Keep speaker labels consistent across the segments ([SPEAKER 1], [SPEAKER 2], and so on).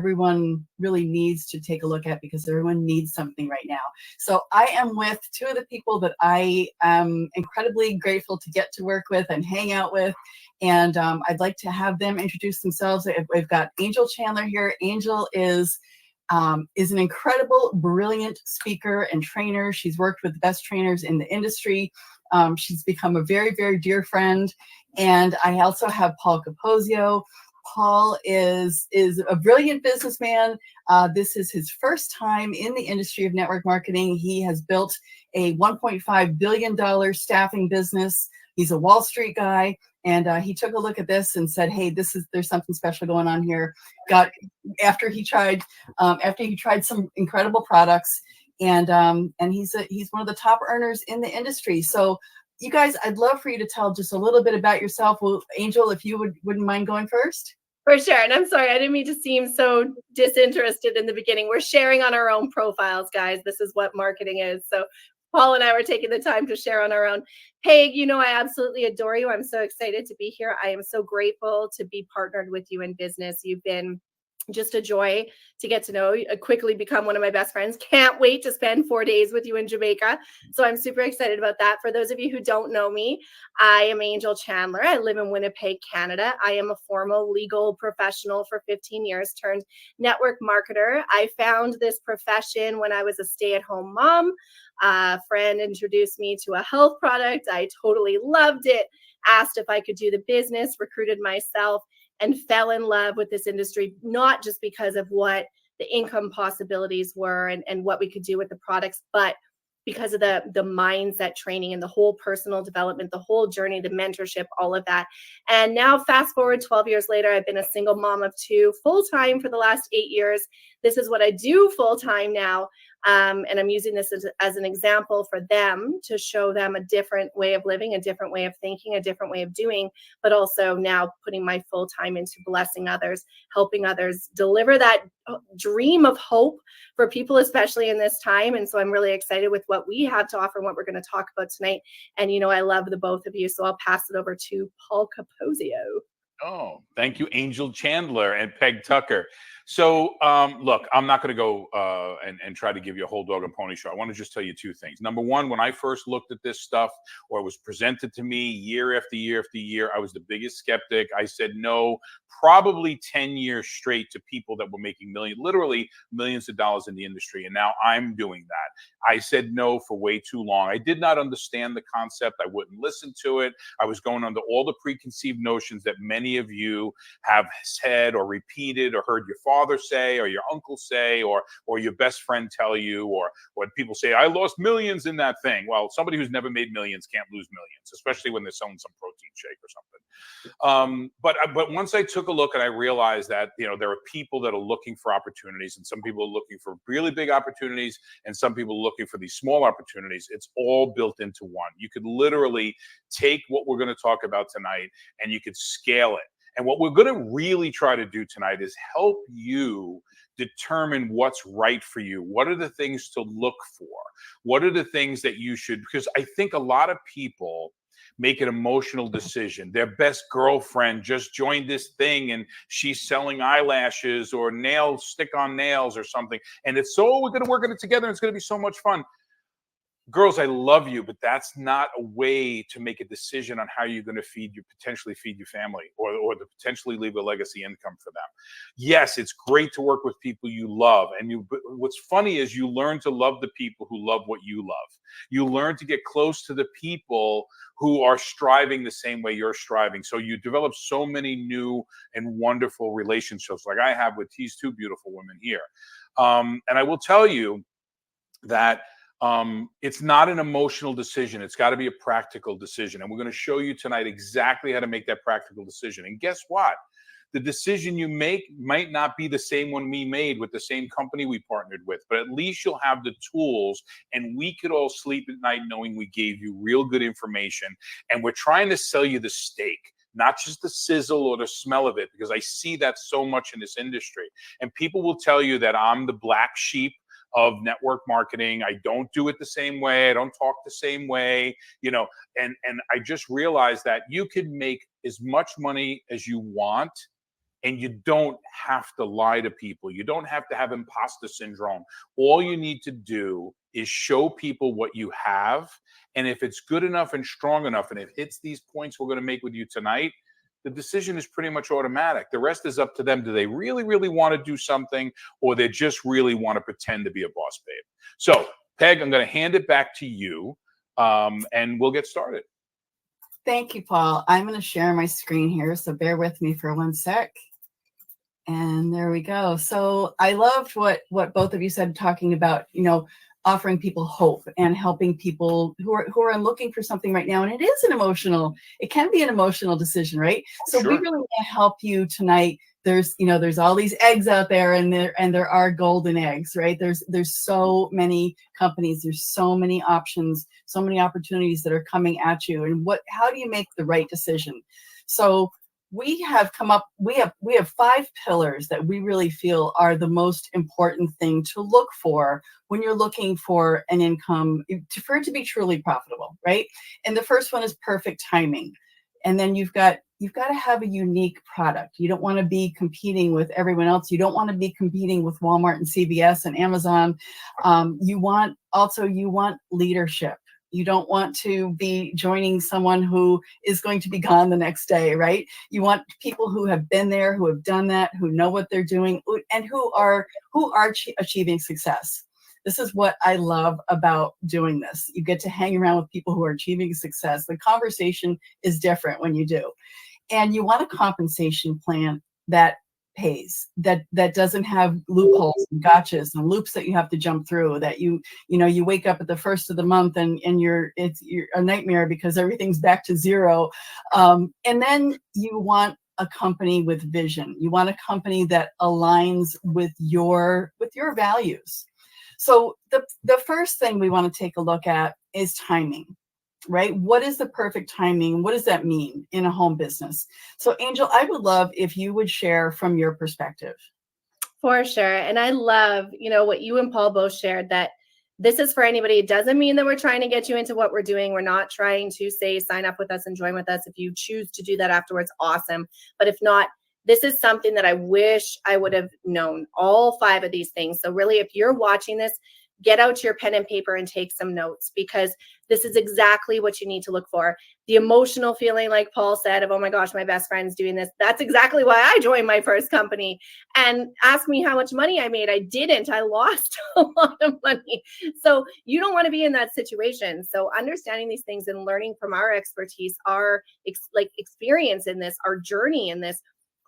[SPEAKER 1] everyone really needs to take a look at because everyone needs something right now. So I am with two of the people that I am incredibly grateful to get to work with and hang out with. And I'd like to have them introduce themselves. We've got Angel Chandler here. Angel is an incredible, brilliant speaker and trainer. She's worked with the best trainers in the industry. She's become a very, very dear friend. And I also have Paul Capozio. Paul is a brilliant businessman. This is his first time in the industry of network marketing. He has built a $1.5 billion staffing business. He's a Wall Street guy. And he took a look at this and said, "Hey, there's something special going on here." After he tried some incredible products, and he's one of the top earners in the industry. So, you guys, I'd love for you to tell just a little bit about yourself. Well, Angel, if you wouldn't mind going first.
[SPEAKER 2] For sure. And I'm sorry, I didn't mean to seem so disinterested in the beginning. We're sharing on our own profiles, guys. This is what marketing is. So Paul and I were taking the time to share on our own. Peg, I absolutely adore you. I'm so excited to be here. I am so grateful to be partnered with you in business. You've been just a joy to get to know, quickly become one of my best friends. Can't wait to spend 4 days with you in Jamaica. So I'm super excited about that. For those of you who don't know me, I am Angel Chandler. I live in Winnipeg, Canada. I am a formal legal professional for 15 years, turned network marketer. I found this profession when I was a stay-at-home mom. A friend introduced me to a health product. I totally loved it, asked if I could do the business, recruited myself, and fell in love with this industry, not just because of what the income possibilities were and what we could do with the products, but because of the mindset training and the whole personal development, the whole journey, the mentorship, all of that. And now fast forward 12 years later, I've been a single mom of two full-time for the last 8 years. This is what I do full-time now. And I'm using this as an example for them to show them a different way of living, a different way of thinking, a different way of doing, but also now putting my full time into blessing others, helping others deliver that dream of hope for people, especially in this time. And so I'm really excited with what we have to offer and what we're going to talk about tonight. And, I love the both of you. So I'll pass it over to Paul Capozio.
[SPEAKER 3] Oh, thank you, Angel Chandler and Peg Tucker. So, look, I'm not going to go and try to give you a whole dog and pony show. I want to just tell you two things. Number one, when I first looked at this stuff, or it was presented to me year after year after year, I was the biggest skeptic. I said no, probably 10 years straight to people that were making literally millions of dollars in the industry. And now I'm doing that. I said no for way too long. I did not understand the concept. I wouldn't listen to it. I was going under all the preconceived notions that many of you have said or repeated or heard your father say or your uncle say or your best friend tell you, or when people say, "I lost millions in that thing." Well, somebody who's never made millions can't lose millions, especially when they're selling some protein shake or something. But once I took a look and I realized that, there are people that are looking for opportunities, and some people are looking for really big opportunities, and some people are looking for these small opportunities. It's all built into one. You could literally take what we're going to talk about tonight and you could scale it. And what we're going to really try to do tonight is help you determine what's right for you. What are the things to look for? What are the things that you should, because I think a lot of people make an emotional decision. Their best girlfriend just joined this thing and she's selling eyelashes or nails, stick-on nails or something. And it's we're going to work on it together and it's going to be so much fun. Girls, I love you, but that's not a way to make a decision on how you're going to potentially feed your family or to potentially leave a legacy income for them. Yes, it's great to work with people you love. And what's funny is you learn to love the people who love what you love. You learn to get close to the people who are striving the same way you're striving. So you develop so many new and wonderful relationships like I have with these two beautiful women here. And I will tell you that it's not an emotional decision. It's got to be a practical decision. And we're going to show you tonight exactly how to make that practical decision. And guess what? The decision you make might not be the same one we made with the same company we partnered with, but at least you'll have the tools and we could all sleep at night knowing we gave you real good information. And we're trying to sell you the steak, not just the sizzle or the smell of it, because I see that so much in this industry. And people will tell you that I'm the black sheep of network marketing. I don't do it the same way. I don't talk the same way, and I just realized that you could make as much money as you want And you don't have to lie to people. You don't have to have imposter syndrome. All you need to do is show people what you have. And if it's good enough and strong enough, and it hits these points we're going to make with you tonight, the decision is pretty much automatic. The rest is up to them. Do they really, really want to do something, or they just really want to pretend to be a boss babe? So, Peg, I'm going to hand it back to you, and we'll get started.
[SPEAKER 1] Thank you, Paul. I'm going to share my screen here, so bear with me for 1 sec. And there we go. So I loved what both of you said, talking about, offering people hope and helping people who are looking for something right now. And it can be an emotional decision, right? So
[SPEAKER 3] Sure.
[SPEAKER 1] we really want to help you tonight. There's all these eggs out there, and there are golden eggs, right? There's so many companies, there's so many options, so many opportunities that are coming at you. And how do you make the right decision? So we have 5 pillars that we really feel are the most important thing to look for when you're looking for an income, for it to be truly profitable, right? And the first one is perfect timing. And then you've got to have a unique product. You don't want to be competing with everyone else. You don't want to be competing with Walmart and CVS and Amazon. You want leadership. You don't want to be joining someone who is going to be gone the next day, right? You want people who have been there, who have done that, who know what they're doing, and who are achieving success. This is what I love about doing this. You get to hang around with people who are achieving success. The conversation is different when you do. And you want a compensation plan that pays, that doesn't have loopholes and gotchas and loops that you have to jump through, that you wake up at the first of the month and you're a nightmare because everything's back to zero. And then you want a company with vision. You want a company that aligns with your values. So the first thing we want to take a look at is timing. Right? What is the perfect timing? What does that mean in a home business? So Angel, I would love if you would share from your perspective.
[SPEAKER 2] For sure. And I love, what you and Paul both shared, that this is for anybody. It doesn't mean that we're trying to get you into what we're doing. We're not trying to say, sign up with us and join with us. If you choose to do that afterwards, awesome. But if not, this is something that I wish I would have known, all 5 of these things. So really, if you're watching this, get out your pen and paper and take some notes, because this is exactly what you need to look for. The emotional feeling, like Paul said, of, oh my gosh, my best friend's doing this. That's exactly why I joined my first company. And ask me how much money I made. I didn't. I lost a lot of money. So you don't want to be in that situation. So understanding these things and learning from our expertise, our experience in this, our journey in this.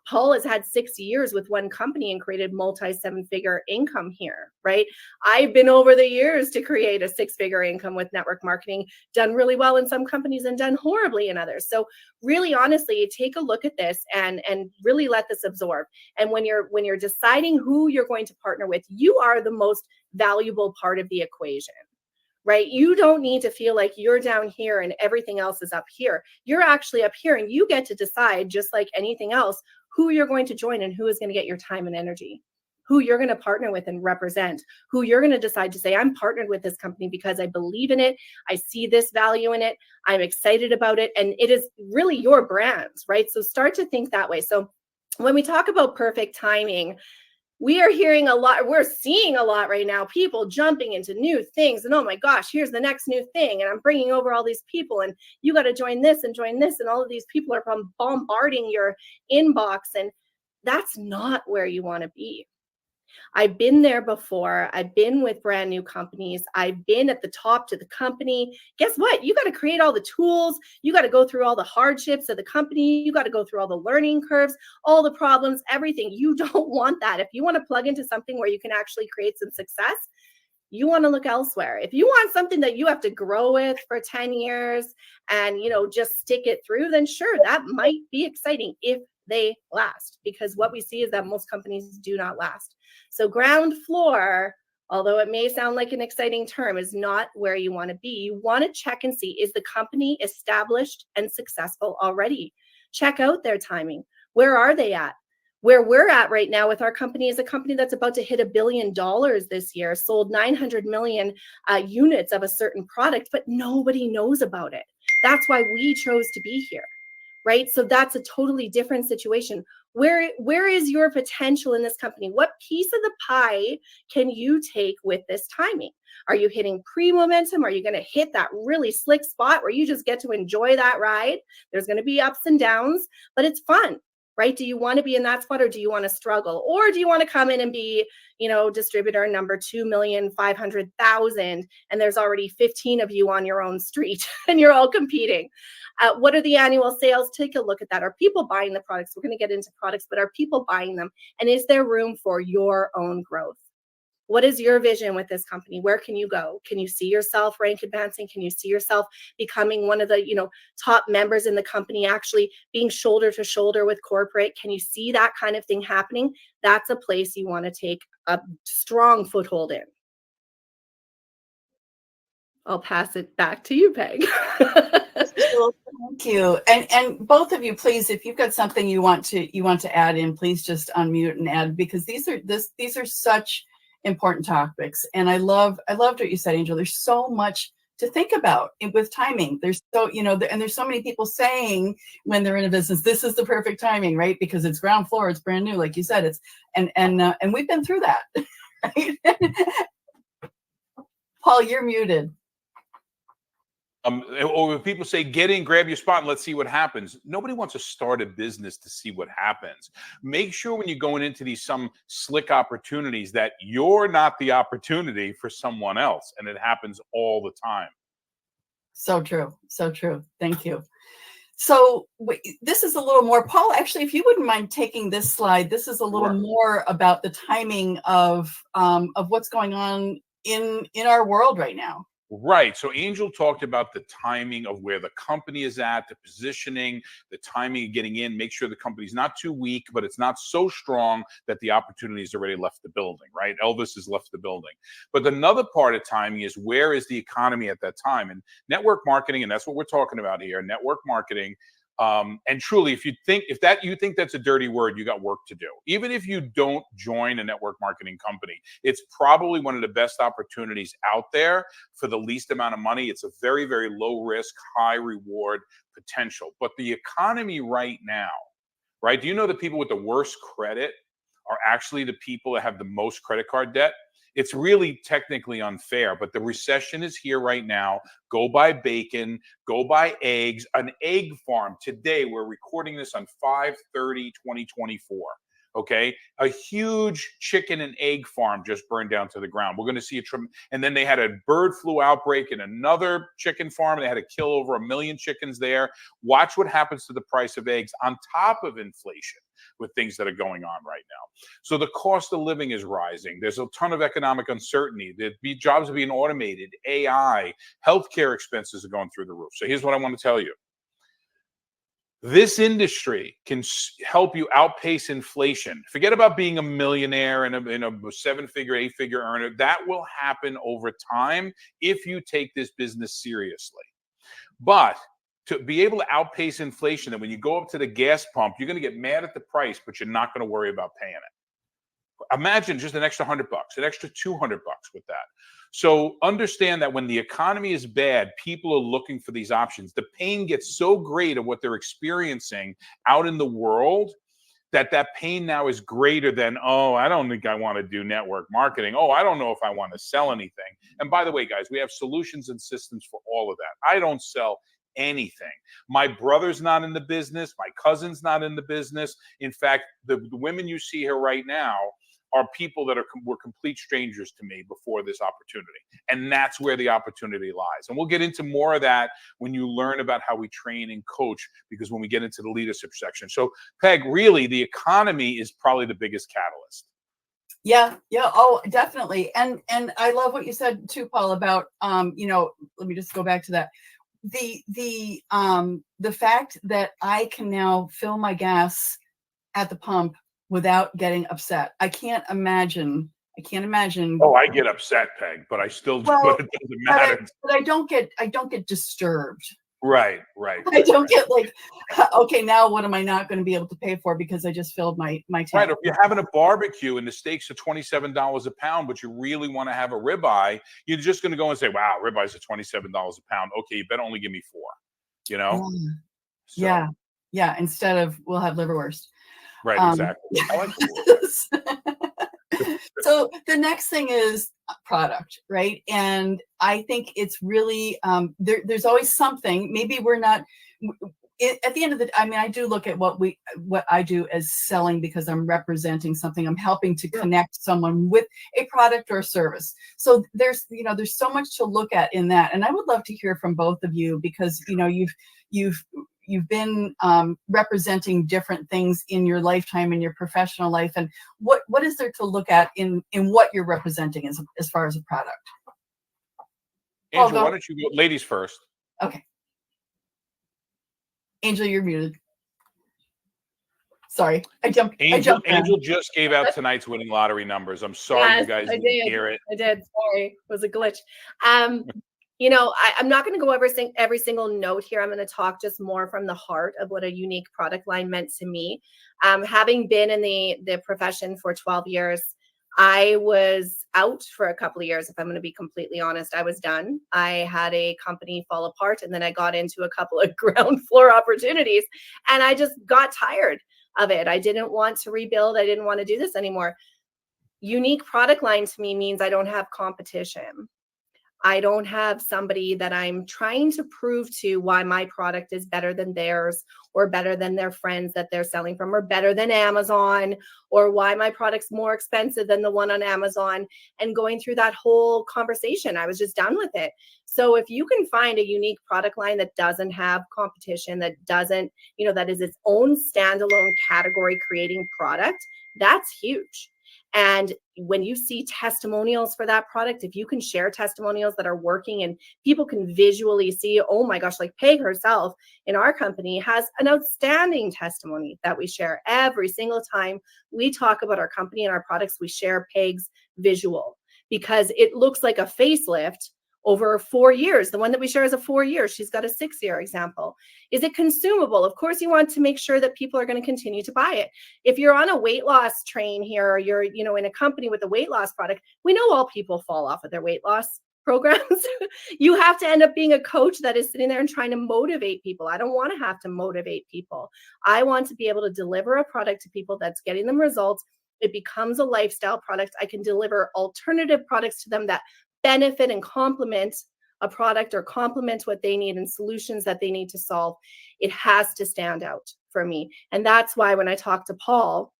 [SPEAKER 2] Paul has had 6 years with one company and created multi-7-figure income here, right? I've been over the years to create a 6-figure income with network marketing, done really well in some companies and done horribly in others. So really, honestly, take a look at this and really let this absorb. And when you're deciding who you're going to partner with, you are the most valuable part of the equation. Right? You don't need to feel like you're down here and everything else is up here. You're actually up here, and you get to decide, just like anything else, who you're going to join and who is going to get your time and energy, who you're going to partner with and represent, who you're going to decide to say, I'm partnered with this company because I believe in it. I see this value in it. I'm excited about it. And it is really your brand, right? So start to think that way. So when we talk about perfect timing, we are hearing a lot, we're seeing a lot right now, people jumping into new things. And oh my gosh, here's the next new thing. And I'm bringing over all these people, and you got to join this and join this. And all of these people are bombarding your inbox. And that's not where you want to be. I've been there before. I've been with brand new companies. I've been at the top to the company. Guess what? You got to create all the tools. You got to go through all the hardships of the company. You got to go through all the learning curves, all the problems, everything. You don't want that. If you want to plug into something where you can actually create some success, you want to look elsewhere. If you want something that you have to grow with for 10 years and, just stick it through, then sure, that might be exciting if they last, because what we see is that most companies do not last. So ground floor, although it may sound like an exciting term, is not where you want to be. You want to check and see, is the company established and successful already? Check out their timing. Where are they at? Where we're at right now with our company is a company that's about to hit $1 billion this year, sold 900 million units of a certain product, but nobody knows about it. That's why we chose to be here. Right? So that's a totally different situation. Where is your potential in this company? What piece of the pie can you take with this timing? Are you hitting pre-momentum? Are you going to hit that really slick spot where you just get to enjoy that ride? There's going to be ups and downs, but it's fun, right? Do you want to be in that spot, or do you want to struggle? Or do you want to come in and be, distributor number 2,500,000, and there's already 15 of you on your own street and you're all competing? What are the annual sales? Take a look at that. Are people buying the products? We're going to get into products, but are people buying them? And is there room for your own growth? What is your vision with this company? Where can you go? Can you see yourself rank advancing? Can you see yourself becoming one of the, top members in the company, actually being shoulder to shoulder with corporate? Can you see that kind of thing happening? That's a place you want to take a strong foothold in. I'll pass it back to you, Peg.
[SPEAKER 1] Thank you. And both of you, please, if you've got something you want to add in, please just unmute and add, because these are such important topics. And I loved what you said, Angel. There's so much to think about with timing. There's and there's so many people saying when they're in a business, this is the perfect timing, right? Because it's ground floor, it's brand new, like you said. It's and we've been through that, right? Paul, you're muted.
[SPEAKER 3] Or when people say, get in, grab your spot, and let's see what happens. Nobody wants to start a business to see what happens. Make sure when you're going into some slick opportunities that you're not the opportunity for someone else. And it happens all the time.
[SPEAKER 1] So true. So true. Thank you. So this is a little more, Paul, actually, if you wouldn't mind taking this slide, this is a little more about the timing of what's going on in our world right now.
[SPEAKER 3] Right. So Angel talked about the timing of where the company is at, the positioning, the timing of getting in, make sure the company's not too weak, but it's not so strong that the opportunity has already left the building, right? Elvis has left the building. But another part of timing is, where is the economy at that time? And network marketing, and that's what we're talking about here, network marketing. And truly, if you think that's a dirty word, you got work to do. Even if you don't join a network marketing company, it's probably one of the best opportunities out there for the least amount of money. It's a very, very low risk, high reward potential. But the economy right now, right? Do you know the people with the worst credit are actually the people that have the most credit card debt? It's really technically unfair, but the recession is here right now. Go buy bacon, go buy eggs. An egg farm today, we're recording this on 5/30/2024. Okay, a huge chicken and egg farm just burned down to the ground. We're going to see and then they had a bird flu outbreak in another chicken farm. They had to kill over 1 million chickens there. Watch what happens to the price of eggs on top of inflation with things that are going on right now. So the cost of living is rising. There's a ton of economic uncertainty. Jobs are being automated, AI, healthcare expenses are going through the roof. So here's what I want to tell you. This industry can help you outpace inflation. Forget about being a millionaire and a 7-figure, 8-figure earner. That will happen over time if you take this business seriously. But to be able to outpace inflation, that when you go up to the gas pump, you're going to get mad at the price, but you're not going to worry about paying it. Imagine just an extra $100, an extra $200 with that. So understand that when the economy is bad, people are looking for these options. The pain gets so great of what they're experiencing out in the world that pain now is greater than, oh, I don't think I want to do network marketing. Oh, I don't know if I want to sell anything. And by the way, guys, we have solutions and systems for all of that. I don't sell anything. My brother's not in the business. My cousin's not in the business. In fact, the women you see here right now are people that were complete strangers to me before this opportunity. And that's where the opportunity lies. And we'll get into more of that when you learn about how we train and coach, because when we get into the leadership section. So Peg, really, the economy is probably the biggest catalyst.
[SPEAKER 1] Yeah. Oh, definitely. And I love what you said too, Paul, about, let me just go back to that. The fact that I can now fill my gas at the pump without getting upset. I can't imagine.
[SPEAKER 3] Oh, I get upset, Peg, but I still do. But it doesn't matter.
[SPEAKER 1] But I don't get disturbed.
[SPEAKER 3] Right.
[SPEAKER 1] I don't get like, okay, now what am I not going to be able to pay for because I just filled my tank?
[SPEAKER 3] Right. If you're having a barbecue and the steaks are $27 a pound, but you really want to have a ribeye, you're just going to go and say, wow, ribeyes are $27 a pound. Okay, you better only give me 4,
[SPEAKER 1] Yeah. Instead of, we'll have liverwurst.
[SPEAKER 3] Right, exactly. I like the word.
[SPEAKER 1] So the next thing is product, right? And I think it's really there's always something. Maybe we're not. At the end of the, I mean, I do look at what I do as selling because I'm representing something. I'm helping to connect someone with a product or a service. So there's so much to look at in that, and I would love to hear from both of you because you've been representing different things in your lifetime, in your professional life, and what is there to look at in what you're representing as far as a product?
[SPEAKER 3] Angel, why don't you go, ladies first?
[SPEAKER 1] Okay. Angel, you're muted. Sorry, I jumped.
[SPEAKER 3] Angel just gave out tonight's winning lottery numbers. I'm sorry you guys didn't hear it.
[SPEAKER 2] I did. Sorry, it was a glitch. I'm not going to go over every single note here. I'm going to talk just more from the heart of what a unique product line meant to me. Having been in the profession for 12 years, I was out for a couple of years. If I'm going to be completely honest, I was done. I had a company fall apart, and then I got into a couple of ground floor opportunities, and I just got tired of it. I didn't want to rebuild. I didn't want to do this anymore. Unique product line to me means I don't have competition. I don't have somebody that I'm trying to prove to why my product is better than theirs or better than their friends that they're selling from or better than Amazon or why my product's more expensive than the one on Amazon and going through that whole conversation. I was just done with it. So if you can find a unique product line that doesn't have competition, that doesn't, that is its own standalone category creating product, that's huge. And when you see testimonials for that product, if you can share testimonials that are working and people can visually see, oh my gosh, like Peg herself in our company has an outstanding testimony that we share every single time we talk about our company and our products. We share Peg's visual because it looks like a facelift over 4 years. The one that we share is a 4 years. She's got a 6-year example. Is it consumable? Of course, you want to make sure that people are going to continue to buy it. If you're on a weight loss train here, or you're, in a company with a weight loss product, we know all people fall off of their weight loss programs. You have to end up being a coach that is sitting there and trying to motivate people. I don't want to have to motivate people. I want to be able to deliver a product to people that's getting them results. It becomes a lifestyle product. I can deliver alternative products to them that benefit and complement a product or complement what they need and solutions that they need to solve. It has to stand out for me. And that's why when I talked to Paul,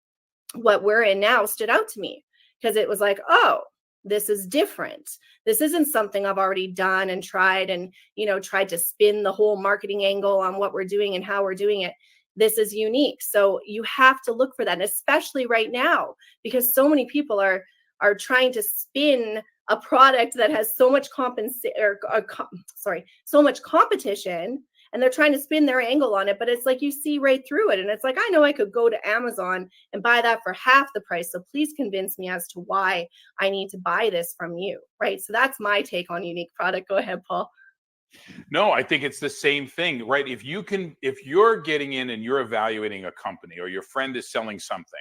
[SPEAKER 2] what we're in now stood out to me because it was like, oh, this is different. This isn't something I've already done and tried and, tried to spin the whole marketing angle on what we're doing and how we're doing it. This is unique. So you have to look for that, and especially right now, because so many people are trying to spin a product that has so much so much competition, and they're trying to spin their angle on it, but it's like you see right through it. And it's like, I know I could go to Amazon and buy that for half the price. So please convince me as to why I need to buy this from you, right? So that's my take on unique product. Go ahead, Paul.
[SPEAKER 3] No, I think it's the same thing, right? If you're getting in and you're evaluating a company or your friend is selling something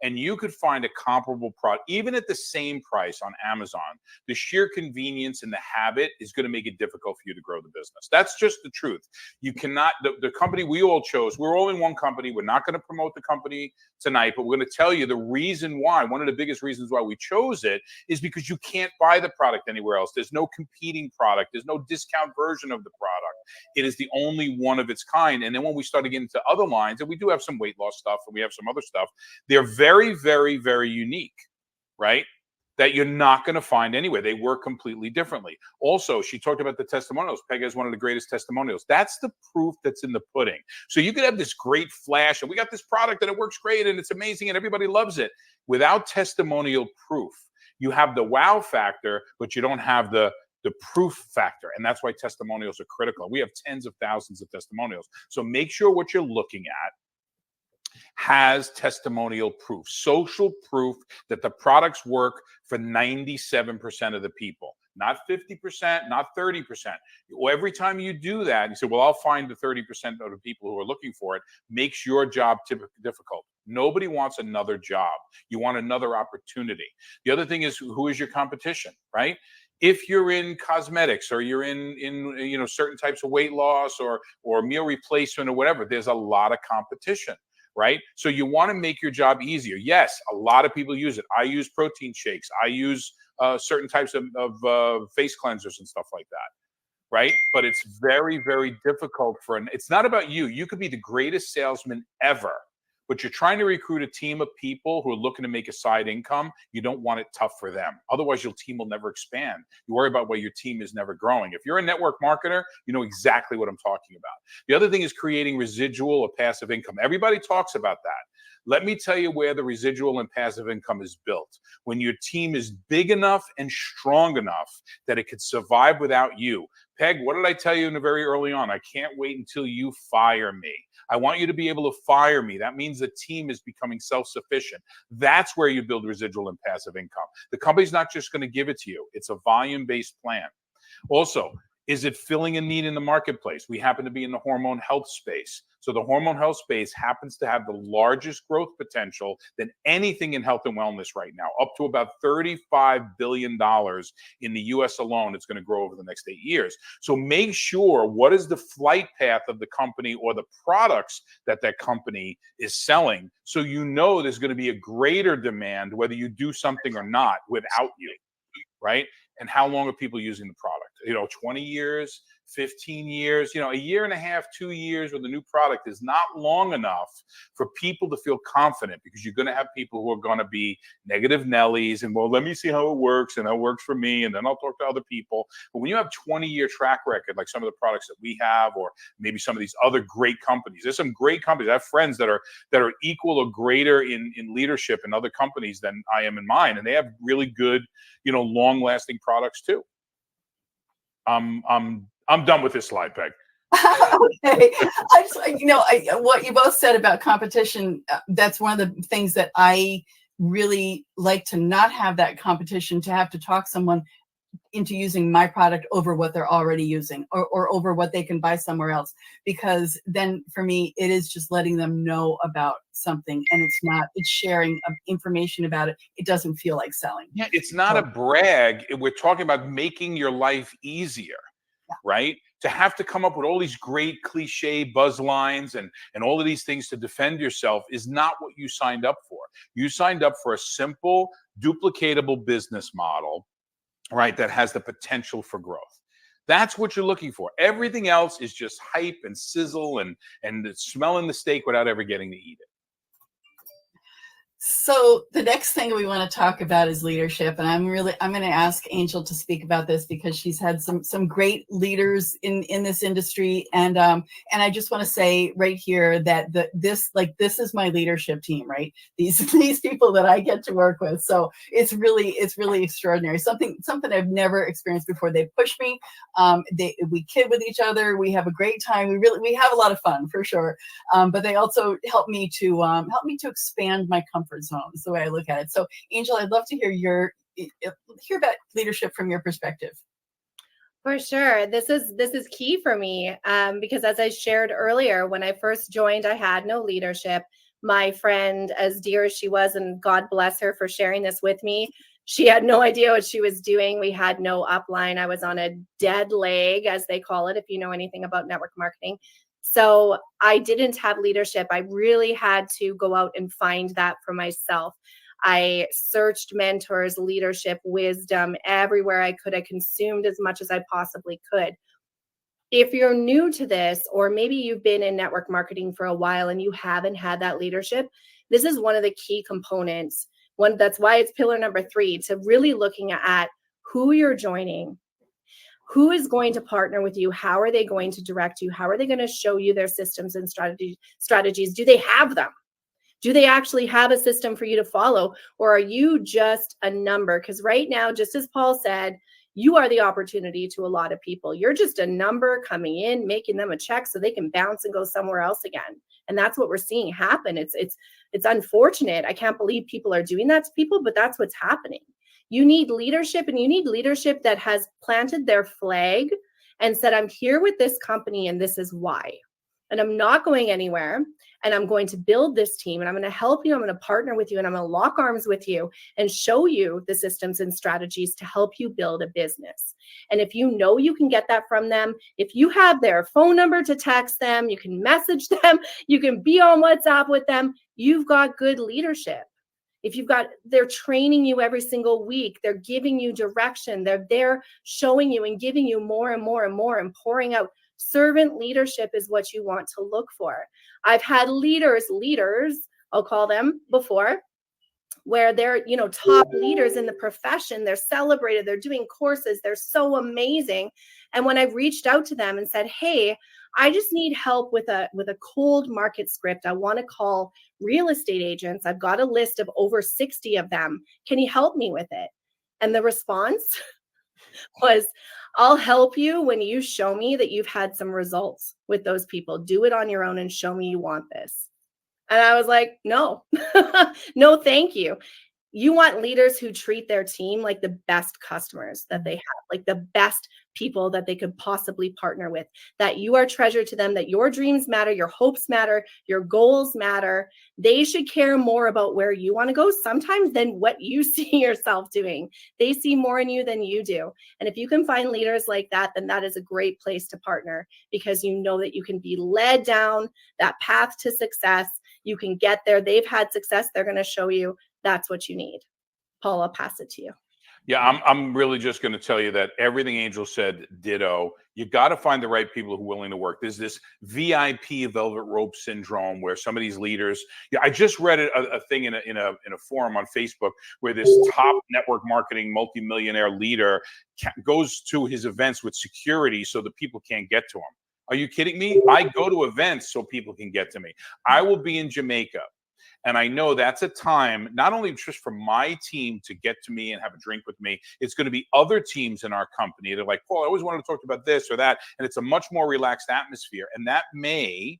[SPEAKER 3] and you could find a comparable product, even at the same price on Amazon, the sheer convenience and the habit is going to make it difficult for you to grow the business. That's just the truth. You cannot, the company we all chose, we're all in one company. We're not going to promote the company tonight, but we're going to tell you the reason why. One of the biggest reasons why we chose it is because you can't buy the product anywhere else. There's no competing product. There's no discount version of the product. It is the only one of its kind. And then when we started getting into other lines, and we do have some weight loss stuff and we have some other stuff, they're very, very, very unique, right? That you're not going to find anywhere. They work completely differently. Also, she talked about the testimonials. Peg has one of the greatest testimonials. That's the proof that's in the pudding. So you could have this great flash and we got this product and it works great and it's amazing and everybody loves it. Without testimonial proof, you have the wow factor, but you don't have the proof factor. And that's why testimonials are critical. We have tens of thousands of testimonials. So make sure what you're looking at has testimonial proof, social proof that the products work for 97% of the people, not 50%, not 30%. Every time you do that, you say, well, I'll find the 30% of the people who are looking for it, makes your job difficult. Nobody wants another job. You want another opportunity. The other thing is, who is your competition, right? If you're in cosmetics or you're in certain types of weight loss or meal replacement or whatever, there's a lot of competition. right? So you want to make your job easier. Yes, a lot of people use it. I use protein shakes. I use certain types of face cleansers and stuff like that, right? But it's very, very difficult it's not about you. You could be the greatest salesman ever, but you're trying to recruit a team of people who are looking to make a side income. You don't want it tough for them. Otherwise, your team will never expand. You worry about why your team is never growing. If you're a network marketer, you know exactly what I'm talking about. The other thing is creating residual or passive income. Everybody talks about that. Let me tell you where the residual and passive income is built. When your team is big enough and strong enough that it could survive without you. Peg, what did I tell you in the very early on? I can't wait until you fire me. I want you to be able to fire me. That means the team is becoming self-sufficient. That's where you build residual and passive income. The company's not just going to give it to you. It's a volume-based plan. Also, is it filling a need in the marketplace? We happen to be in the hormone health space. So the hormone health space happens to have the largest growth potential than anything in health and wellness right now, up to about $35 billion in the US alone. It's going to grow over the next 8 years. So make sure what is the flight path of the company or the products that that company is selling, so you know there's going to be a greater demand whether you do something or not without you, right? And how long are people using the product? 20 years, 15 years, a year and a half, 2 years with a new product is not long enough for people to feel confident, because you're going to have people who are going to be negative Nellies and, well, let me see how it works and how it works for me, and then I'll talk to other people. But when you have 20-year track record, like some of the products that we have, or maybe some of these other great companies, there's some great companies. I have friends that are equal or greater in leadership in other companies than I am in mine, and they have really good, long-lasting products too. I'm done with this slide, Peg.
[SPEAKER 1] Okay. What you both said about competition, that's one of the things that I really like, to not have that competition, to have to talk someone into using my product over what they're already using, or over what they can buy somewhere else. Because then for me, it is just letting them know about something, and it's sharing information about it. It doesn't feel like selling.
[SPEAKER 3] Yeah, it's not a brag. We're talking about making your life easier. Right? To have to come up with all these great cliche buzz lines and all of these things to defend yourself is not what you signed up for. You signed up for a simple, duplicatable business model, right, that has the potential for growth. That's what you're looking for. Everything else is just hype and sizzle and smelling the steak without ever getting to eat it.
[SPEAKER 1] So the next thing we want to talk about is leadership, and I'm going to ask Angel to speak about this, because she's had some great leaders in this industry, and I just want to say right here that this is my leadership team, right? These people that I get to work with. So it's really extraordinary. Something I've never experienced before. They push me. We kid with each other. We have a great time. We have a lot of fun, for sure. But they also help me to expand my comfort zone, is the way I look at it. So Angel, I'd love to hear about leadership from your perspective.
[SPEAKER 2] For sure. This is key for me, because as I shared earlier, when I first joined, I had no leadership. My friend, as dear as she was, and God bless her for sharing this with me, she had no idea what she was doing. We had no upline. I was on a dead leg, as they call it, if you know anything about network marketing. So I didn't have leadership. I really had to go out and find that for myself. I searched mentors, leadership, wisdom everywhere I could. I consumed as much as I possibly could. If you're new to this, or maybe you've been in network marketing for a while and you haven't had that leadership, this is one of the key components. That's why it's pillar number 3, to really looking at who you're joining. Who is going to partner with you? How are they going to direct you? How are they going to show you their systems and strategies? Do they have them? Do they actually have a system for you to follow? Or are you just a number? Because right now, just as Paul said, you are the opportunity to a lot of people. You're just a number coming in, making them a check so they can bounce and go somewhere else again. And that's what we're seeing happen. It's unfortunate. I can't believe people are doing that to people, but that's what's happening. You need leadership, and you need leadership that has planted their flag and said, I'm here with this company and this is why. And I'm not going anywhere. and I'm going to build this team, and I'm going to help you. I'm going to partner with you, and I'm going to lock arms with you and show you the systems and strategies to help you build a business. And if you know you can get that from them, if you have their phone number to text them, you can message them, you can be on WhatsApp with them, you've got good leadership. If they're training you every single week, they're giving you direction, they're there showing you and giving you more and more and more and pouring out. Servant leadership is what you want to look for. I've had leaders, I'll call them, before, where they're, top leaders in the profession. They're celebrated. They're doing courses. They're so amazing. And when I reached out to them and said, hey, I just need help with a cold market script. I want to call real estate agents. I've got a list of over 60 of them. Can you help me with it? And the response was, I'll help you when you show me that you've had some results with those people. Do it on your own and show me you want this. And I was like, no, no, thank you. You want leaders who treat their team like the best customers that they have, like the best people that they could possibly partner with, that you are treasure to them, that your dreams matter, your hopes matter, your goals matter. They should care more about where you want to go sometimes than what you see yourself doing. They see more in you than you do. And if you can find leaders like that, then that is a great place to partner, because you know that you can be led down that path to success. You can get there. They've had success. They're going to show you. That's what you need. Paul, I'll pass it to you.
[SPEAKER 3] Yeah, I'm really just going to tell you that everything Angel said, ditto. You got to find the right people who are willing to work. There's this VIP velvet rope syndrome where some of these leaders. Yeah, I just read a thing in a forum on Facebook where this top network marketing multimillionaire leader goes to his events with security so that people can't get to him. Are you kidding me? I go to events so people can get to me. I will be in Jamaica. And I know that's a time, not only just for my team to get to me and have a drink with me, it's going to be other teams in our company. They're like, Paul, I always wanted to talk about this or that. And it's a much more relaxed atmosphere. And that may,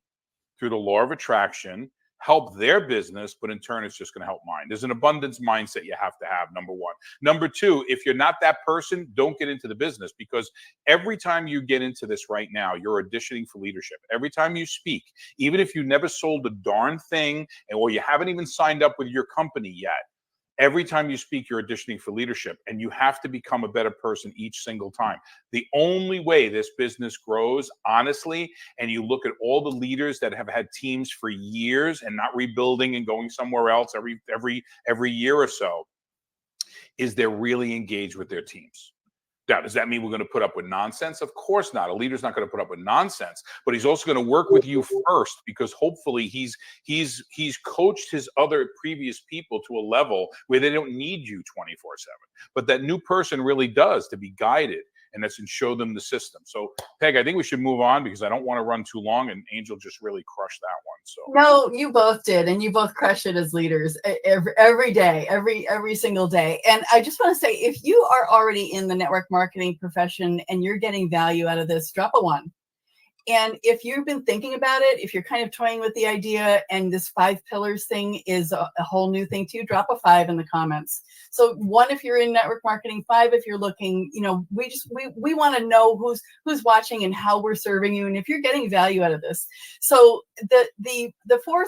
[SPEAKER 3] through the law of attraction, help their business, but in turn, it's just going to help mine. There's an abundance mindset you have to have, number one. Number two, if you're not that person, don't get into the business, because every time you get into this right now, you're auditioning for leadership. Every time you speak, even if you never sold a darn thing or you haven't even signed up with your company yet, every time you speak, you're auditioning for leadership, and you have to become a better person each single time. The only way this business grows, honestly, and you look at all the leaders that have had teams for years and not rebuilding and going somewhere else every year or so, is they're really engaged with their teams. Now, does that mean we're going to put up with nonsense? Of course not. A leader's not going to put up with nonsense, but he's also going to work with you first, because hopefully he's coached his other previous people to a level where they don't need you 24/7. But that new person really does, to be guided, and that's, and show them the system. So, Peg, I think we should move on because I don't want to run too long, and Angel just really crushed that one. So
[SPEAKER 1] no, you both did, and you both crush it as leaders every day, every single day. And I just want to say, if you are already in the network marketing profession and you're getting value out of this, drop a 1. And if you've been thinking about it, if you're kind of toying with the idea and this 5 pillars thing is a whole new thing to you, drop a 5 in the comments. So 1 if you're in network marketing, 5 if you're looking. We want to know who's watching and how we're serving you, and if you're getting value out of this. So the 4th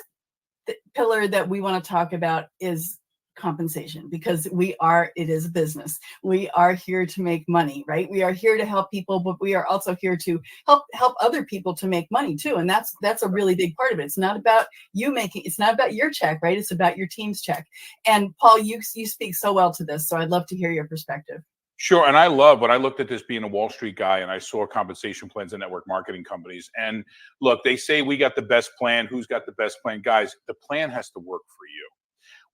[SPEAKER 1] pillar that we want to talk about is compensation, because it is a business. We are here to make money, right? We are here to help people, but we are also here to help other people to make money too. And that's a really big part of it. It's not about it's not about your check, right? It's about your team's check. And Paul, you speak so well to this, so I'd love to hear your perspective.
[SPEAKER 3] Sure. And I love, when I looked at this being a Wall Street guy and I saw compensation plans in network marketing companies, and look, they say we got the best plan. Who's got the best plan? Guys, the plan has to work for you.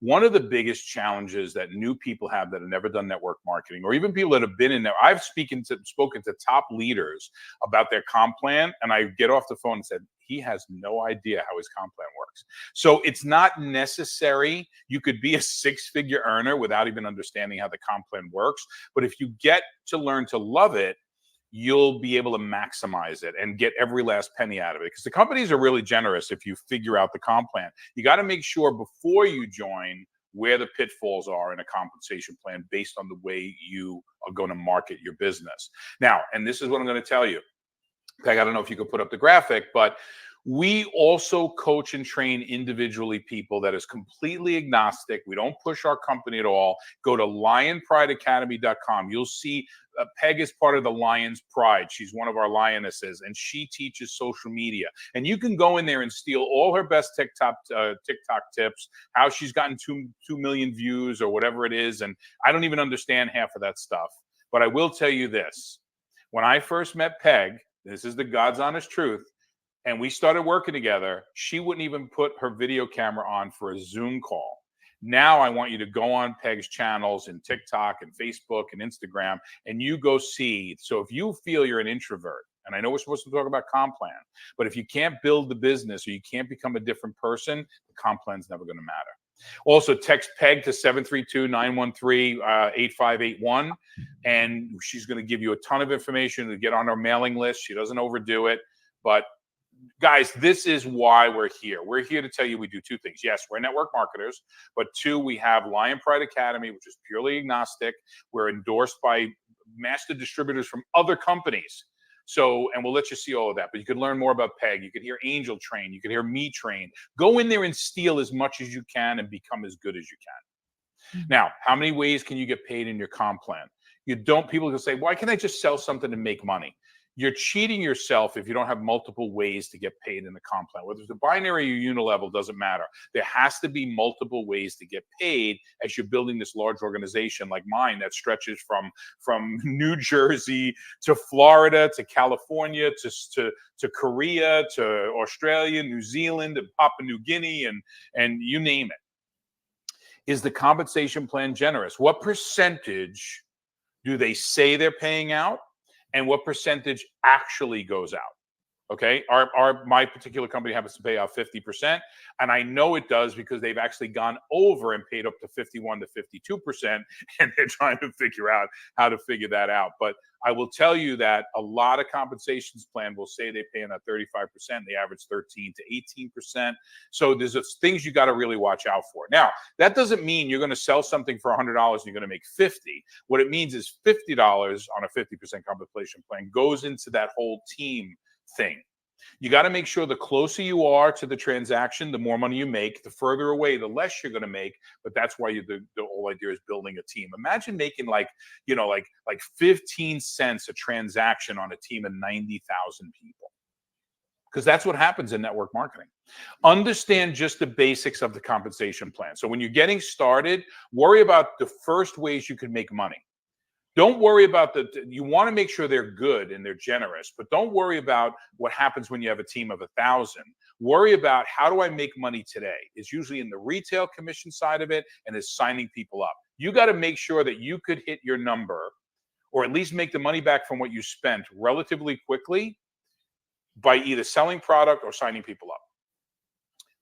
[SPEAKER 3] One of the biggest challenges that new people have that have never done network marketing, or even people that have been in there, I've spoken to top leaders about their comp plan, and I get off the phone and said, he has no idea how his comp plan works. So it's not necessary. You could be a 6-figure earner without even understanding how the comp plan works. But if you get to learn to love it, you'll be able to maximize it and get every last penny out of it, because the companies are really generous if you figure out the comp plan. You got to make sure before you join where the pitfalls are in a compensation plan based on the way you are going to market your business. Now, and this is what I'm going to tell you, Peg, I don't know if you could put up the graphic, but We also coach and train individually people that is completely agnostic. We don't push our company at all. Go to lionprideacademy.com. You'll see Peg is part of the Lion's Pride. She's one of our lionesses, and she teaches social media. And you can go in there and steal all her best TikTok tips, how she's gotten 2 million views or whatever it is. And I don't even understand half of that stuff. But I will tell you this. When I first met Peg, this is the God's honest truth, and we started working together, she wouldn't even put her video camera on for a Zoom call. Now I want you to go on Peg's channels and TikTok and Facebook and Instagram, and you go see. So if you feel you're an introvert, and I know we're supposed to talk about comp plan, but if you can't build the business or you can't become a different person, the comp plan's never going to matter. Also, text Peg to 732-913-8581, and she's going to give you a ton of information to get on her mailing list. She doesn't overdo it, but guys, this is why we're here. We're here to tell you we do two things. Yes, we're network marketers, but two, we have Lion Pride Academy, which is purely agnostic. We're endorsed by master distributors from other companies. So, and we'll let you see all of that, but you can learn more about Peg. You can hear Angel train. You can hear me train. Go in there and steal as much as you can and become as good as you can. Now, how many ways can you get paid in your comp plan? People can say, why can't I just sell something and make money? You're cheating yourself if you don't have multiple ways to get paid in the comp plan. Whether it's a binary or unilevel, doesn't matter. There has to be multiple ways to get paid as you're building this large organization like mine that stretches from New Jersey to Florida to California to Korea to Australia, New Zealand, and Papua New Guinea, and you name it. Is the compensation plan generous? What percentage do they say they're paying out? And what percentage actually goes out? Okay, my particular company happens to pay out 50%, and I know it does because they've actually gone over and paid up to 51 to 52%, and they're trying to figure out how to figure that out. But I will tell you that a lot of compensations plan will say they pay in at 35%, they average 13 to 18%. So there's things you got to really watch out for. Now, that doesn't mean you're going to sell something for $100 and you're going to make 50. What it means is $50 on a 50% compensation plan goes into that whole team thing. You got to make sure the closer you are to the transaction, the more money you make. The further away, the less you're going to make. But that's why the whole idea is building a team. Imagine making like 15 cents a transaction on a team of 90,000 people, because that's what happens in network marketing. Understand just the basics of the compensation plan. So when you're getting started, worry about the first ways you can make money. Don't worry about you want to make sure they're good and they're generous, but don't worry about what happens when you have a team of 1,000. Worry about how do I make money today? It's usually in the retail commission side of it and is signing people up. You got to make sure that you could hit your number or at least make the money back from what you spent relatively quickly by either selling product or signing people up.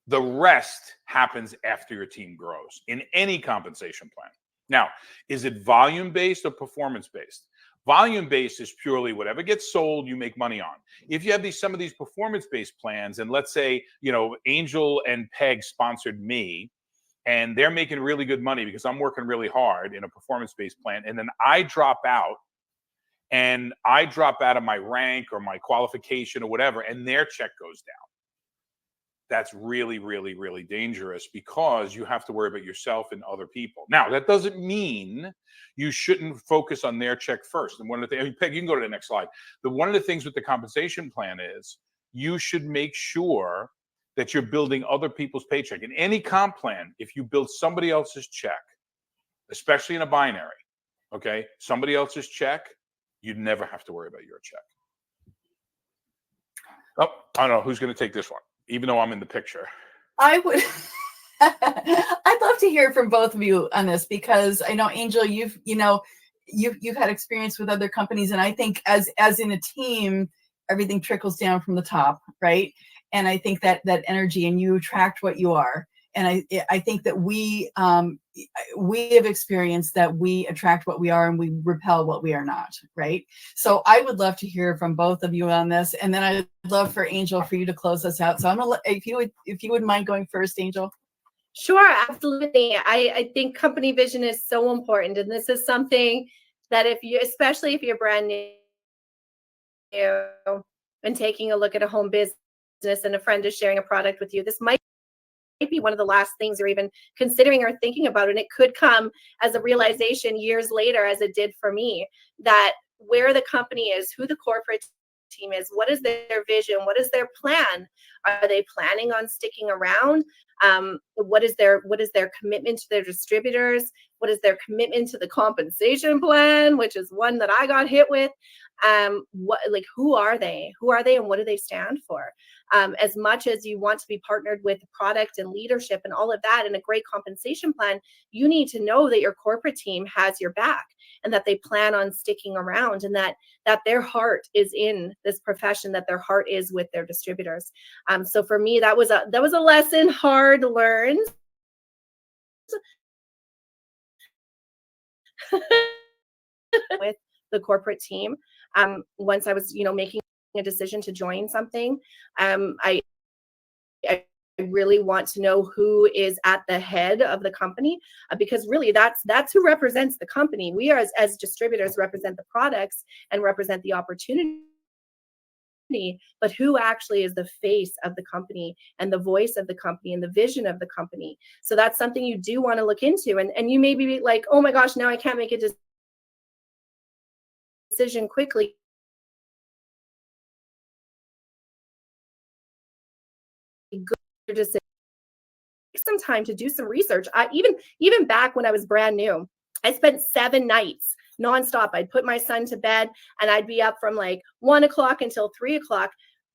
[SPEAKER 3] The rest happens after your team grows in any compensation plan. Now, is it volume-based or performance-based? Volume-based is purely whatever gets sold, you make money on. If you have some of these performance-based plans, and let's say, Angel and Peg sponsored me, and they're making really good money because I'm working really hard in a performance-based plan, and then I drop out of my rank or my qualification or whatever, and their check goes down. That's really, really, really dangerous because you have to worry about yourself and other people. Now, that doesn't mean you shouldn't focus on their check first. And one of the things, Peg, you can go to the next slide. One of the things with the compensation plan is you should make sure that you're building other people's paycheck. In any comp plan, if you build somebody else's check, especially in a binary, okay, somebody else's check, you'd never have to worry about your check. Oh, I don't know who's going to take this one, even though I'm in the picture.
[SPEAKER 1] I would. I'd love to hear from both of you on this because I know, Angel, you've had experience with other companies, and I think as in a team, everything trickles down from the top, right? And I think that energy, and you attract what you are. And I think that we have experienced that we attract what we are and we repel what we are not, right? So I would love to hear from both of you on this, and then I'd love for Angel for you to close us out. So I'm gonna if you wouldn't mind going first, Angel.
[SPEAKER 2] Sure, absolutely. I think company vision is so important, and this is something that especially if you're brand new and taking a look at a home business, and a friend is sharing a product with you, this might be one of the last things you're even considering or thinking about. And it could come as a realization years later, as it did for me, that where the company is, who the corporate team is, what is their vision, what is their plan, are they planning on sticking around, what is their commitment to their distributors, what is their commitment to the compensation plan, which is one that I got hit with. Who are they and what do they stand for? As much as you want to be partnered with product and leadership and all of that and a great compensation plan, you need to know that your corporate team has your back and that they plan on sticking around, and that their heart is in this profession, that their heart is with their distributors. So for me, that was a lesson hard learned. With the corporate team, once I was, making a decision to join something, I really want to know who is at the head of the company, because really that's who represents the company. We are as distributors represent the products and represent the opportunity, but who actually is the face of the company and the voice of the company and the vision of the company. So that's something you do want to look into. And you may be like, oh my gosh, now I can't make a decision quickly. Good decision. Take some time to do some research. Even back when I was brand new, I spent 7 nights nonstop. I'd put my son to bed and I'd be up from like 1 o'clock until 3 o'clock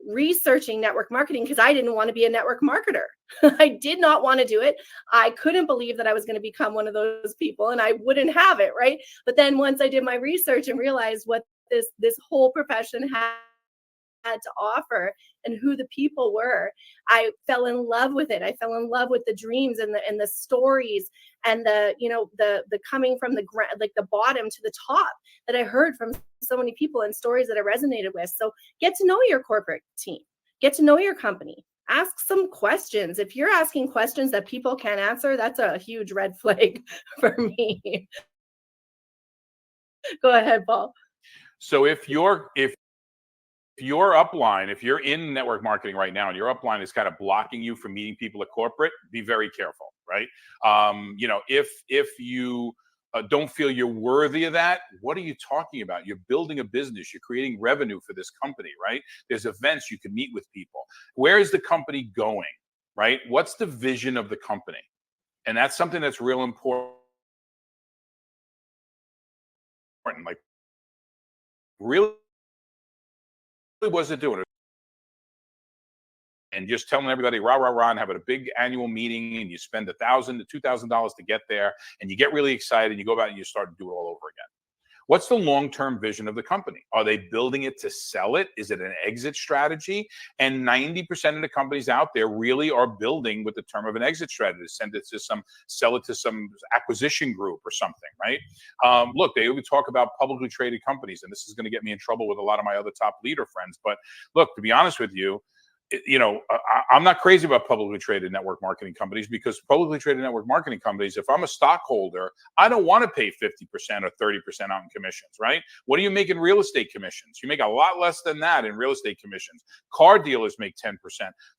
[SPEAKER 2] researching network marketing, because I didn't want to be a network marketer. I did not want to do it. I couldn't believe that I was going to become one of those people and I wouldn't have it, right? But then once I did my research and realized what this whole profession had to offer and who the people were, I fell in love with it. I fell in love with the dreams and the stories and the coming from the bottom to the top that I heard from so many people and stories that I resonated with. So get to know your corporate team, get to know your company, ask some questions. If you're asking questions that people can't answer, that's a huge red flag for me. Go ahead, Paul.
[SPEAKER 3] So if your upline, if you're in network marketing right now and your upline is kind of blocking you from meeting people at corporate, be very careful, right? If you don't feel you're worthy of that, what are you talking about? You're building a business, you're creating revenue for this company, right? There's events, you can meet with people. Where is the company going, right? What's the vision of the company? And that's something that's real important. Like, really, was it doing it? And just telling everybody rah rah rah and having a big annual meeting, and you spend $1,000 to $2,000 to get there, and you get really excited and you go back and you start to do it all over again. What's the long-term vision of the company? Are they building it to sell it? Is it an exit strategy? And 90% of the companies out there really are building with the term of an exit strategy, sell it to some acquisition group or something, right? Look, they would talk about publicly traded companies, and this is going to get me in trouble with a lot of my other top leader friends. But look, to be honest with you, I'm not crazy about publicly traded network marketing companies, because publicly traded network marketing companies, if I'm a stockholder, I don't want to pay 50% or 30% out in commissions, right? What do you make in real estate commissions? You make a lot less than that in real estate commissions. Car dealers make 10%.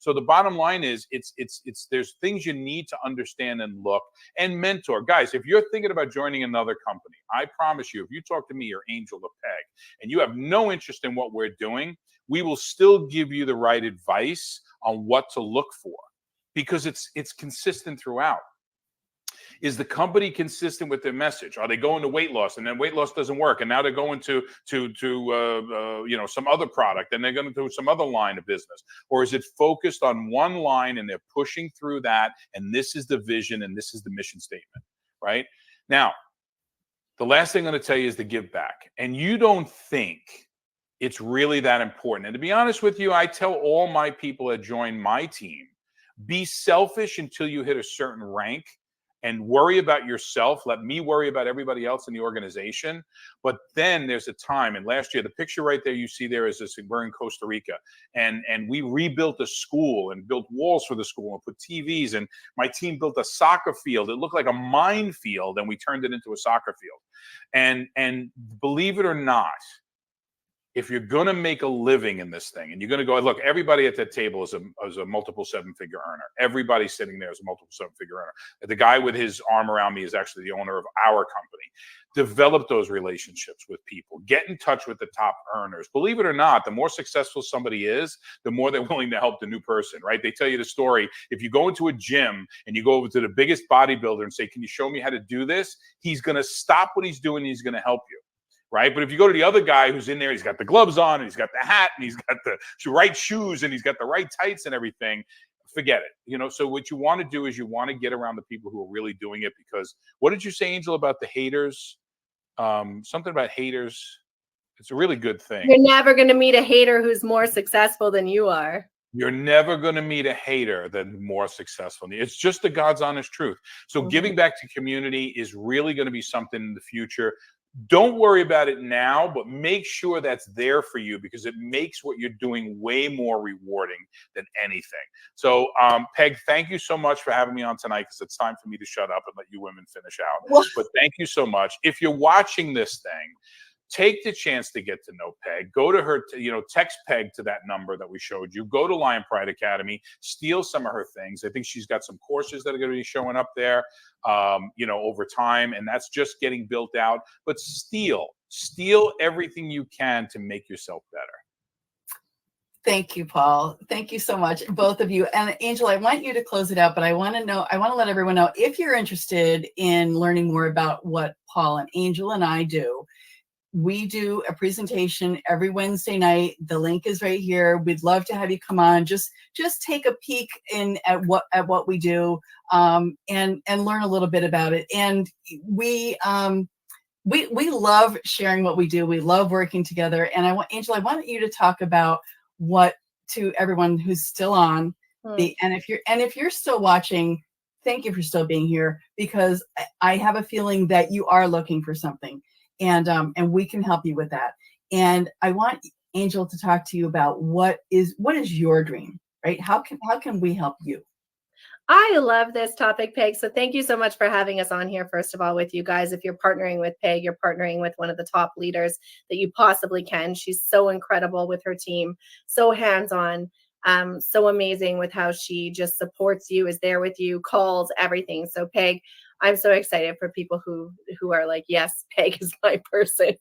[SPEAKER 3] So the bottom line is there's things you need to understand and look and mentor. Guys, if you're thinking about joining another company, I promise you, if you talk to me or Angel or Peg and you have no interest in what we're doing, we will still give you the right advice on what to look for, because it's consistent throughout. Is the company consistent with their message? Are they going to weight loss and then weight loss doesn't work, and now they're going to some other product and they're going to do some other line of business? Or is it focused on one line and they're pushing through that, and this is the vision and this is the mission statement, right? Now, the last thing I'm going to tell you is the give back. And you don't think it's really that important. And to be honest with you, I tell all my people that join my team, be selfish until you hit a certain rank and worry about yourself. Let me worry about everybody else in the organization. But then there's a time, and last year, the picture right there you see there is this, we're in Costa Rica, and we rebuilt a school and built walls for the school and put TVs, and my team built a soccer field. It looked like a minefield, and we turned it into a soccer field. And believe it or not, if you're going to make a living in this thing and you're going to go, look, everybody at that table is a multiple seven-figure earner. Everybody sitting there is a multiple seven-figure earner. The guy with his arm around me is actually the owner of our company. Develop those relationships with people. Get in touch with the top earners. Believe it or not, the more successful somebody is, the more they're willing to help the new person, right? They tell you the story. If you go into a gym and you go over to the biggest bodybuilder and say, can you show me how to do this? He's going to stop what he's doing and he's going to help you. Right. But if you go to the other guy who's in there, he's got the gloves on and he's got the hat and he's got the right shoes and he's got the right tights and everything, forget it. So what you want to do is you want to get around the people who are really doing it, because what did you say, Angel, about the haters? Something about haters. It's a really good thing.
[SPEAKER 2] You're never going to meet a hater who's more successful than you are.
[SPEAKER 3] You're never going to meet a hater that's more successful. It's just the God's honest truth. So giving back to community is really going to be something in the future. Don't worry about it now, but make sure that's there for you, because it makes what you're doing way more rewarding than anything. So, Peg, thank you so much for having me on tonight, because it's time for me to shut up and let you women finish out. But thank you so much. If you're watching this thing, take the chance to get to know Peg. Go to her, text Peg to that number that we showed you. Go to Lion Pride Academy, steal some of her things. I think she's got some courses that are going to be showing up there, over time, and that's just getting built out. But steal everything you can to make yourself better.
[SPEAKER 1] Thank you, Paul. Thank you so much, both of you. And Angel, I want you to close it out, but I want to let everyone know, if you're interested in learning more about what Paul and Angel and I do, we do a presentation every Wednesday night. The link is right here. We'd love to have you come on. Just take a peek at what we do, and learn a little bit about it. And we love sharing what we do. We love working together. And Angela, I want you to talk about what, to everyone who's still on, and if you're still watching, thank you for still being here, because I have a feeling that you are looking for something. And we can help you with that. And I want Angel to talk to you about what is your dream, right? How can we help you?
[SPEAKER 2] I love this topic, Peg. So thank you so much for having us on here, first of all, with you guys. If you're partnering with Peg, you're partnering with one of the top leaders that you possibly can. She's so incredible with her team, so hands-on, so amazing with how she just supports you, is there with you, calls, everything. So Peg, I'm so excited for people who are like, yes, Peg is my person.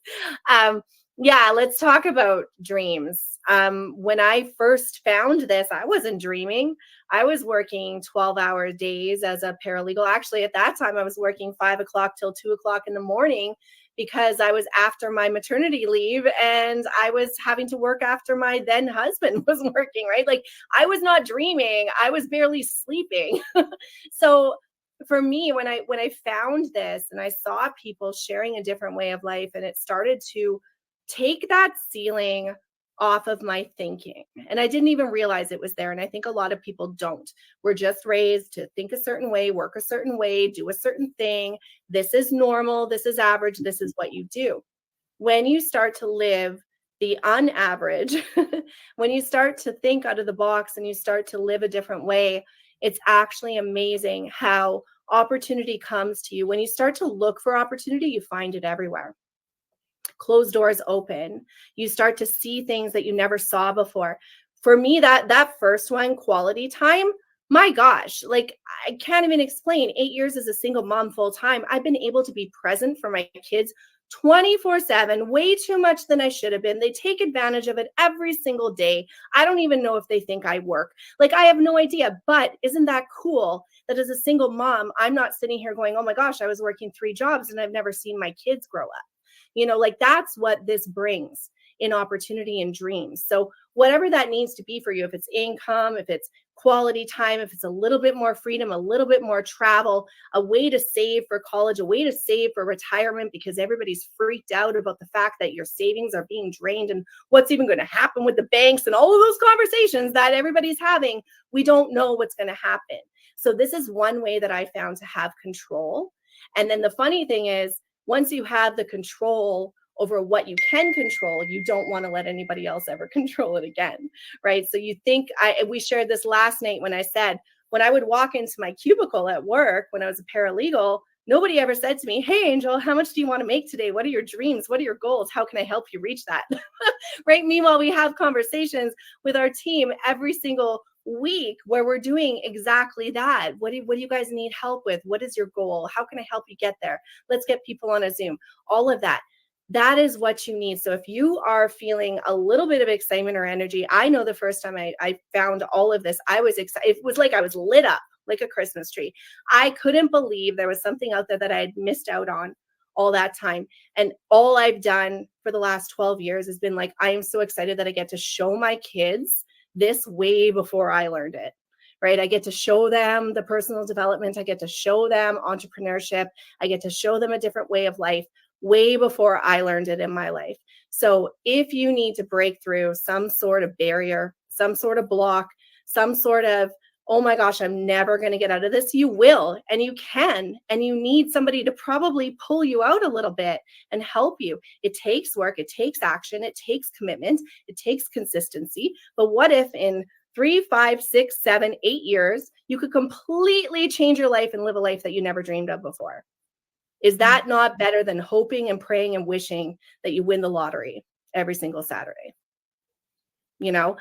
[SPEAKER 2] Let's talk about dreams. When I first found this, I wasn't dreaming. I was working 12-hour days as a paralegal. Actually, at that time, I was working 5 o'clock till 2 o'clock in the morning, because I was after my maternity leave and I was having to work after my then husband was working, right? Like, I was not dreaming. I was barely sleeping. So for me, when I found this and I saw people sharing a different way of life, and it started to take that ceiling off of my thinking, and I didn't even realize it was there. And I think a lot of people don't. We're just raised to think a certain way, work a certain way, do a certain thing. This is normal. This is average. This is what you do. When you start to live the unaverage, when you start to think out of the box and you start to live a different way, it's actually amazing how opportunity comes to you. When you start to look for opportunity, you find it everywhere. Closed doors open. You start to see things that you never saw before. For me, that first one, quality time, my gosh, like, I can't even explain. 8 years as a single mom full time, I've been able to be present for my kids 24/7, way too much than I should have been. They take advantage of it every single day. I don't even know if they think I work. Like, I have no idea. But isn't that cool that as a single mom, I'm not sitting here going, oh my gosh, I was working 3 jobs and I've never seen my kids grow up. Like, that's what this brings in opportunity and dreams. So whatever that needs to be for you, if it's income, if it's quality time, if it's a little bit more freedom, a little bit more travel, a way to save for college, a way to save for retirement, because everybody's freaked out about the fact that your savings are being drained and what's even going to happen with the banks and all of those conversations that everybody's having. We don't know what's going to happen. So this is one way that I found to have control. And then the funny thing is, once you have the control over what you can control, you don't want to let anybody else ever control it again, right? So you think, we shared this last night when I said, when I would walk into my cubicle at work, when I was a paralegal, Nobody ever said to me, hey, Angel, how much do you want to make today? What are your dreams? What are your goals? How can I help you reach that? Right? Meanwhile, we have conversations with our team every single week where we're doing exactly that. What do you guys need help with? What is your goal? How can I help you get there? Let's get people on a Zoom. All of that. That is what you need. So if you are feeling a little bit of excitement or energy, I know the first time I found all of this, I was excited. It was like I was lit up like a Christmas tree. I couldn't believe there was something out there that I had missed out on all that time. And all I've done for the last 12 years has been like, I am so excited that I get to show my kids this way before I learned it, right? I get to show them the personal development. I get to show them entrepreneurship. I get to show them a different way of life way before I learned it in my life. So if you need to break through some sort of barrier, some sort of block, some sort of, oh my gosh, I'm never going to get out of this, you will, and you can, and you need somebody to probably pull you out a little bit and help you. It takes work, it takes action, it takes commitment, it takes consistency. But what if in 3, 5, 6, 7, 8 years, you could completely change your life and live a life that you never dreamed of before? Is that not better than hoping and praying and wishing that you win the lottery every single Saturday? You know,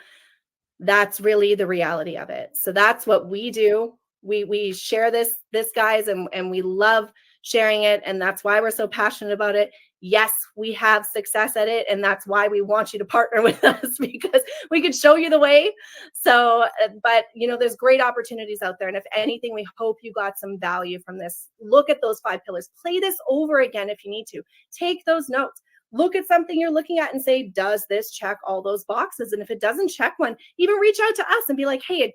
[SPEAKER 2] that's really the reality of it. So that's what we do. We share this guys, and we love sharing it. And that's why we're so passionate about it. Yes, we have success at it. And that's why we want you to partner with us, because we could show you the way. So, but there's great opportunities out there. And if anything, we hope you got some value from this. Look at those 5 pillars, play this over again. If you need to, take those notes. Look at something you're looking at and say, does this check all those boxes? And if it doesn't check one, even reach out to us and be like, hey,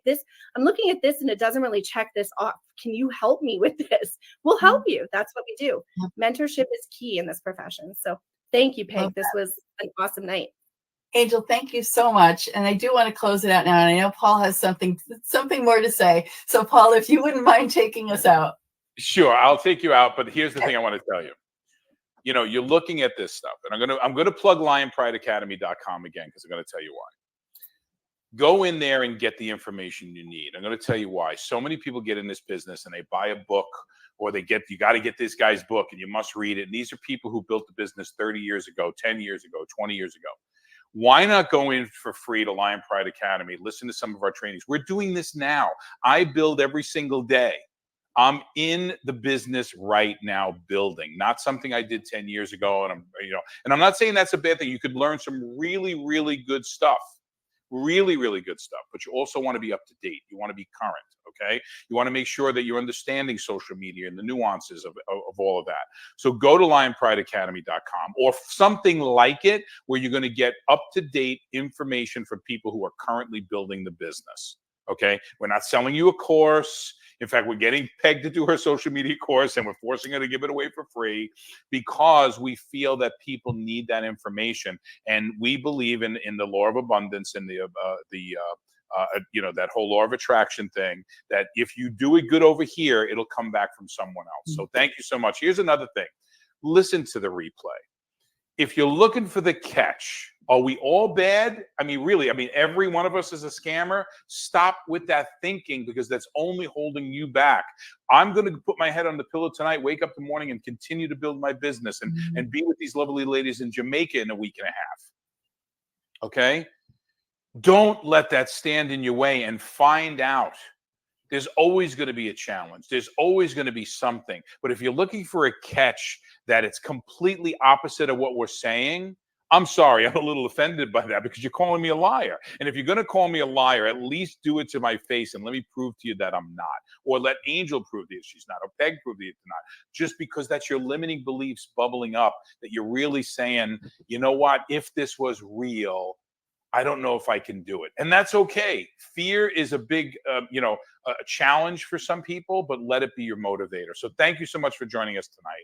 [SPEAKER 2] I'm looking at this and it doesn't really check this off. Can you help me with this? We'll help you. That's what we do. Mentorship is key in this profession. So thank you, Peg. This was an awesome night.
[SPEAKER 1] Angel, thank you so much. And I do want to close it out now. And I know Paul has something more to say. So Paul, if you wouldn't mind taking us out.
[SPEAKER 3] Sure, I'll take you out. But here's the thing I want to tell you. You're looking at this stuff, and I'm gonna plug lionprideacademy.com again, because I'm gonna tell you why. Go in there and get the information you need. I'm gonna tell you why. So many people get in this business and they buy a book, or you got to get this guy's book and you must read it. And these are people who built the business 30 years ago, 10 years ago, 20 years ago. Why not go in for free to Lion Pride Academy? Listen to some of our trainings. We're doing this now. I build every single day. I'm in the business right now building, not something I did 10 years ago. And I'm not saying that's a bad thing. You could learn some really, really good stuff, really, really good stuff, but you also want to be up to date. You want to be current. Okay. You want to make sure that you're understanding social media and the nuances of all of that. So go to lionprideacademy.com or something like it, where you're going to get up to date information for people who are currently building the business. Okay. We're not selling you a course. In fact, we're getting Peg to do her social media course, and we're forcing her to give it away for free, because we feel that people need that information. And we believe in the law of abundance and that whole law of attraction thing, that if you do it good over here, it'll come back from someone else. So thank you so much. Here's another thing. Listen to the replay. If you're looking for the catch, are we all bad? Really, every one of us is a scammer. Stop with that thinking, because that's only holding you back. I'm going to put my head on the pillow tonight, wake up in the morning, and continue to build my business and be with these lovely ladies in Jamaica in a week and a half. Okay? Don't let that stand in your way, and find out. There's always going to be a challenge. There's always going to be something. But if you're looking for a catch that it's completely opposite of what we're saying, I'm sorry, I'm a little offended by that, because you're calling me a liar. And if you're going to call me a liar, at least do it to my face and let me prove to you that I'm not. Or let Angel prove to you she's not, or Peg prove to you not. Just because that's your limiting beliefs bubbling up, that you're really saying, you know what, if this was real, I don't know if I can do it. And that's okay. Fear is a big, a challenge for some people, but let it be your motivator. So thank you so much for joining us tonight.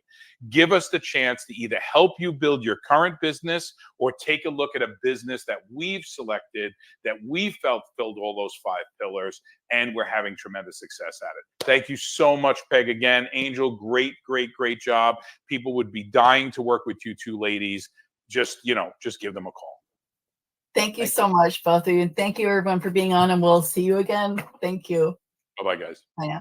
[SPEAKER 3] Give us the chance to either help you build your current business, or take a look at a business that we've selected, that we felt filled all those 5 pillars, and we're having tremendous success at it. Thank you so much, Peg. Again, Angel, great, great, great job. People would be dying to work with you two ladies. Just give them a call.
[SPEAKER 1] Thank you so much, both of you. And thank you, everyone, for being on, and we'll see you again. Thank you.
[SPEAKER 3] Bye-bye, guys.
[SPEAKER 1] Bye now.